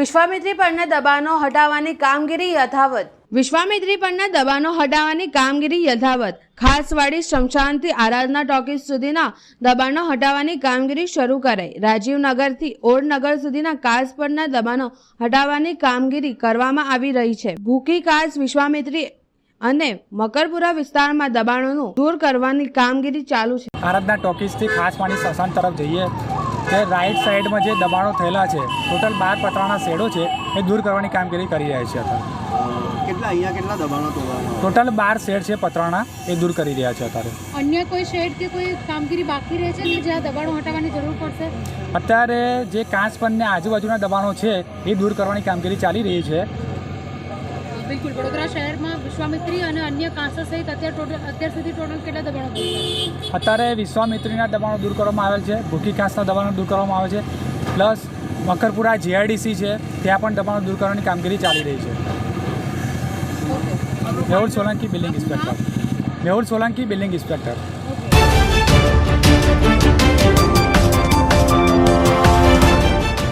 વિશ્વામિત્રી પરના દબાણો હટાવવાની કામગીરી યથાવત. વિશ્વામિત્રી પરના દબાણો હટાવવાની કામગીરી યથાવત. ખાસવાડી સ્મશાનથી આરાધના ટોકીઝ સુધીના દબાણો હટાવવાની કામગીરી શરૂ કરાઈ. રાજીવનગરથી ઓડનગર સુધીના કાચ પરના દબાણો હટાવવાની કામગીરી કરવામાં આવી રહી છે. ભૂખી કાચ વિશ્વામિત્રી અને મકરપુરા વિસ્તારમાં દબાણોનું દૂર કરવાની કામગીરી ચાલુ છે. આરાધના ટોકીઝથી ખાસવાડી સ્મશાન તરફ જઈએ તે રાઈટ સાઈડમાં જે દબાણો થયેલા છે, ટોટલ 12 પતરાના શેડો છે, એ દૂર કરવાની કામગીરી કરી રહ્યા છે. અત્યારે કેટલા દબાણો તોડવામાં ટોટલ 12 શેડ છે પતરાના, એ દૂર કરી રહ્યા છે. અત્યારે અન્ય કોઈ શેડ કે કોઈ કામગીરી બાકી રહે છે કે જ્યાં દબાણો હટાવવાની જરૂર પડશે? અત્યારે જે કાચ પરના આજુબાજુના દબાણો છે એ દૂર કરવાની કામગીરી ચાલી રહી છે. બિલકુલ. વડોદરા શહેરમાં વિશ્વામિત્રી અને અન્ય કાંસા સહિત અત્યાર સુધી ટોટલ કેટલા દબાણો દૂર? અત્યારે વિશ્વામિત્રીના દબાણો દૂર કરવામાં આવેલ છે, ભૂખી કાચના દબાણો દૂર કરવામાં આવે છે, પ્લસ મકરપુરા જીઆઈડીસી છે ત્યાં પણ દબાણો દૂર કરવાની કામગીરી ચાલી રહી છે. Mehul Solanki building inspector.